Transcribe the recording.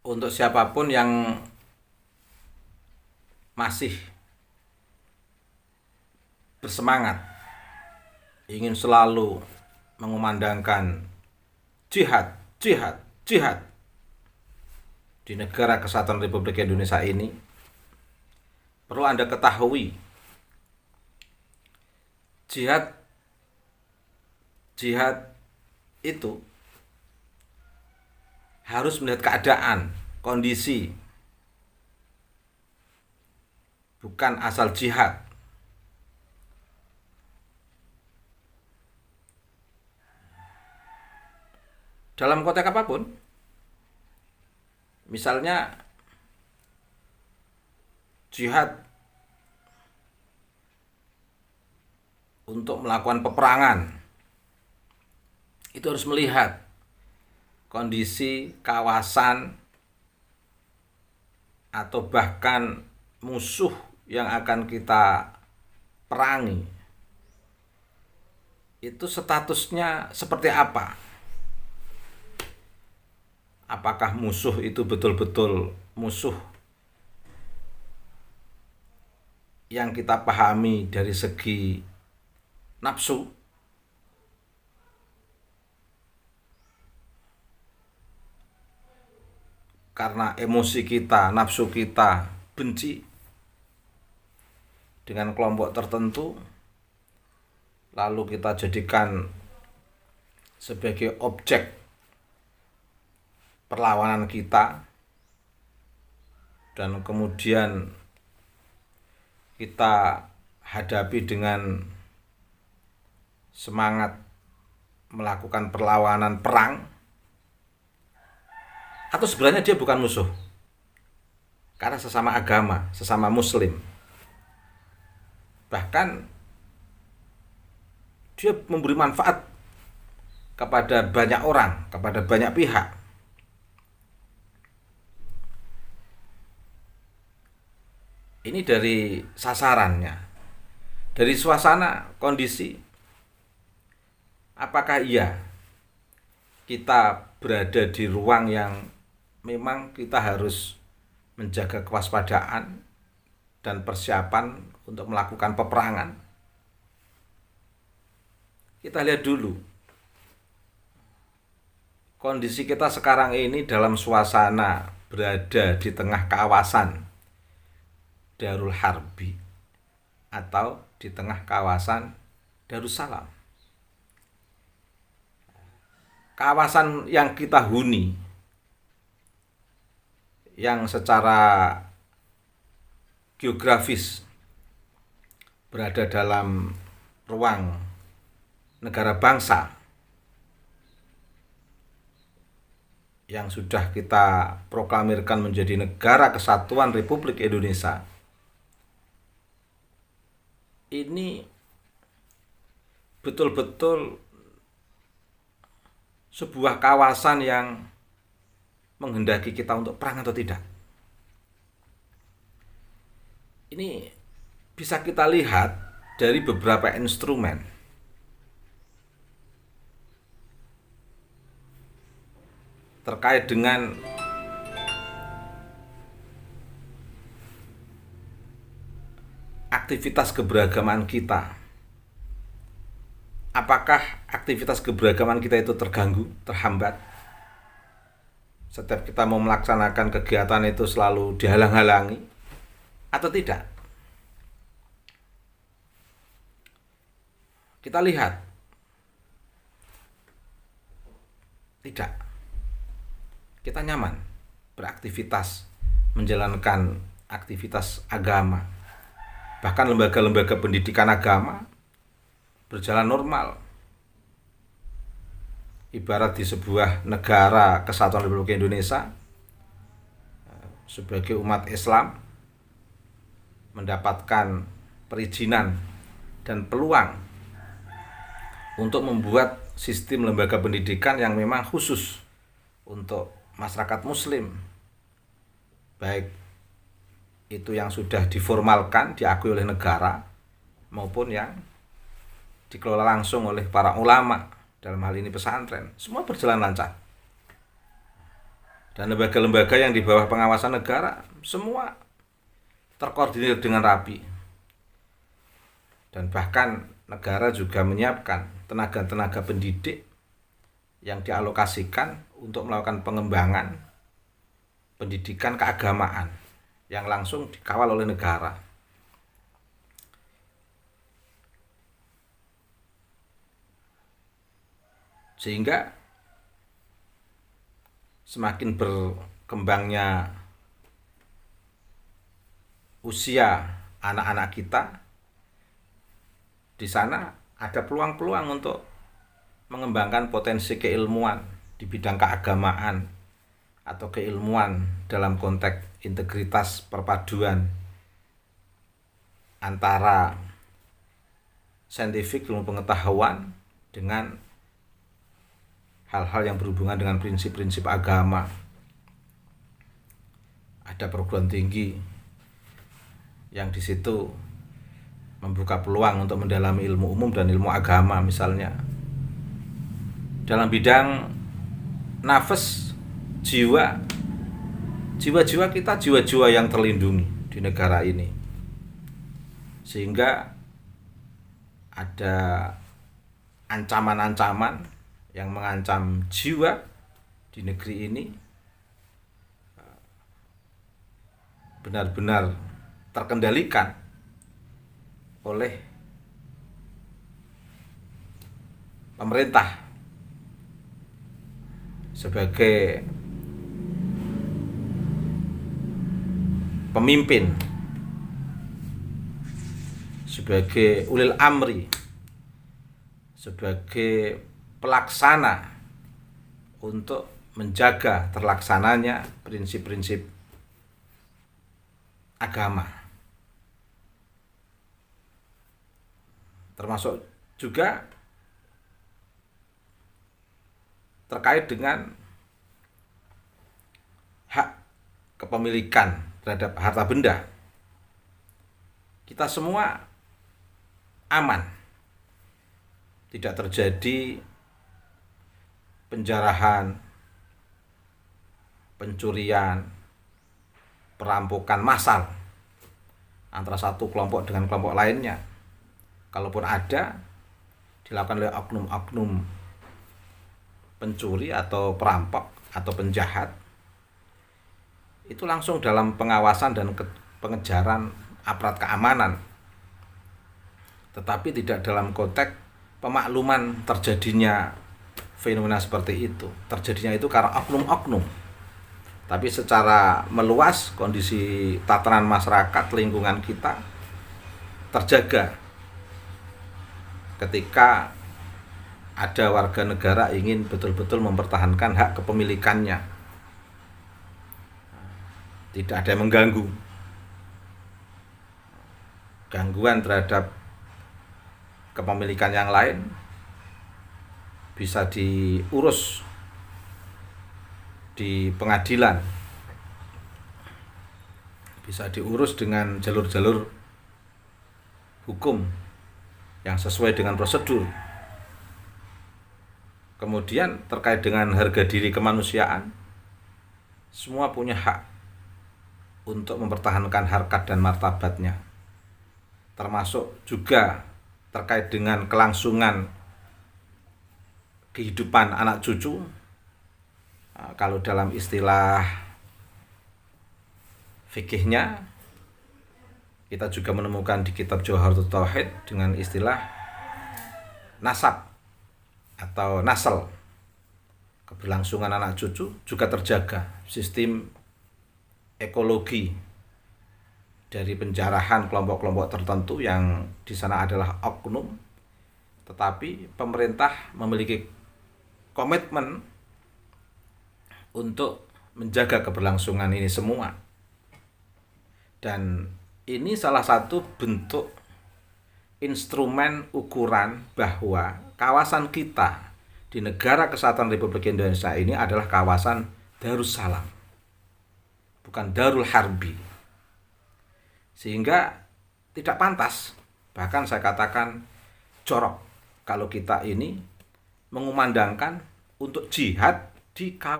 untuk siapapun yang masih bersemangat ingin selalu mengumandangkan jihad, jihad, jihad di negara kesatuan Republik Indonesia ini, perlu Anda ketahui, jihad itu harus melihat keadaan, kondisi, bukan asal jihad. Dalam konteks apapun, misalnya jihad untuk melakukan peperangan, itu harus melihat kondisi kawasan atau bahkan musuh yang akan kita perangi itu statusnya seperti apa. Apakah musuh itu betul-betul musuh yang kita pahami dari segi nafsu, karena emosi kita, nafsu kita benci dengan kelompok tertentu, lalu kita jadikan sebagai objek perlawanan kita, dan kemudian kita hadapi dengan semangat melakukan perlawanan perang, atau sebenarnya dia bukan musuh karena sesama agama, sesama muslim, bahkan dia memberi manfaat kepada banyak orang, kepada banyak pihak. Ini dari sasarannya, dari suasana, kondisi. Apakah iya kita berada di ruang yang memang kita harus menjaga kewaspadaan dan persiapan untuk melakukan peperangan? Kita lihat dulu kondisi kita sekarang ini dalam suasana berada di tengah kawasan Darul Harbi atau di tengah kawasan Darussalam. Kawasan yang kita huni, yang secara geografis berada dalam ruang negara bangsa yang sudah kita proklamirkan menjadi negara kesatuan Republik Indonesia, ini betul-betul sebuah kawasan yang menghendaki kita untuk perang atau tidak. Ini bisa kita lihat dari beberapa instrumen. Terkait dengan aktivitas keberagaman kita. Apakah aktivitas keberagaman kita itu terganggu, terhambat? Setiap kita mau melaksanakan kegiatan itu selalu dihalang-halangi atau tidak? Kita lihat. Tidak. Kita nyaman beraktivitas, menjalankan aktivitas agama. Bahkan lembaga-lembaga pendidikan agama berjalan normal. Ibarat di sebuah negara kesatuan Republik Indonesia, sebagai umat Islam mendapatkan perizinan dan peluang untuk membuat sistem lembaga pendidikan yang memang khusus untuk masyarakat muslim, baik itu yang sudah diformalkan, diakui oleh negara, maupun yang dikelola langsung oleh para ulama, dalam hal ini pesantren. Semua berjalan lancar. dan lembaga-lembaga yang di bawah pengawasan negara semua terkoordinir dengan rapi. Dan bahkan negara juga menyiapkan tenaga-tenaga pendidik yang dialokasikan untuk melakukan pengembangan pendidikan keagamaan yang langsung dikawal oleh negara. Sehingga semakin berkembangnya usia anak-anak kita, di sana ada peluang-peluang untuk mengembangkan potensi keilmuan di bidang keagamaan atau keilmuan dalam konteks integritas perpaduan antara saintifik ilmu pengetahuan dengan hal-hal yang berhubungan dengan prinsip-prinsip agama. Ada perguruan tinggi yang di situ membuka peluang untuk mendalami ilmu umum dan ilmu agama, misalnya dalam bidang nafas, jiwa-jiwa kita, jiwa-jiwa yang terlindungi di negara ini, sehingga ada ancaman-ancaman yang mengancam jiwa di negeri ini benar-benar terkendalikan oleh pemerintah sebagai pemimpin, sebagai ulil amri, sebagai pelaksana untuk menjaga terlaksananya prinsip-prinsip agama. Termasuk juga terkait dengan hak kepemilikan terhadap harta benda. Kita semua aman, tidak terjadi penjarahan, pencurian, perampokan massal antara satu kelompok dengan kelompok lainnya. Kalaupun ada, dilakukan oleh oknum-oknum pencuri atau perampok atau penjahat, itu langsung dalam pengawasan dan pengejaran aparat keamanan, tetapi tidak dalam konteks pemakluman terjadinya fenomena seperti itu. Terjadinya itu karena oknum-oknum, tapi secara meluas kondisi tatanan masyarakat, lingkungan kita terjaga ketika ada warga negara ingin betul-betul mempertahankan hak kepemilikannya. Tidak ada yang mengganggu. Gangguan terhadap kepemilikan yang lain bisa diurus di pengadilan, bisa diurus dengan jalur-jalur hukum yang sesuai dengan prosedur. Kemudian terkait dengan harga diri kemanusiaan, semua punya hak untuk mempertahankan harkat dan martabatnya, termasuk juga terkait dengan kelangsungan kehidupan anak cucu. Kalau dalam istilah fikihnya, kita juga menemukan di kitab Jawharatul Tauhid dengan istilah nasab atau nasl. Keberlangsungan anak cucu juga terjaga. Sistem ekologi dari penjarahan kelompok-kelompok tertentu yang di sana adalah oknum, tetapi pemerintah memiliki komitmen untuk menjaga keberlangsungan ini semua. Dan ini salah satu bentuk instrumen ukuran bahwa kawasan kita di Negara Kesatuan Republik Indonesia ini adalah kawasan Darussalam, bukan Darul Harbi. Sehingga tidak pantas, bahkan saya katakan jorok, kalau kita ini mengumandangkan untuk jihad di kawasan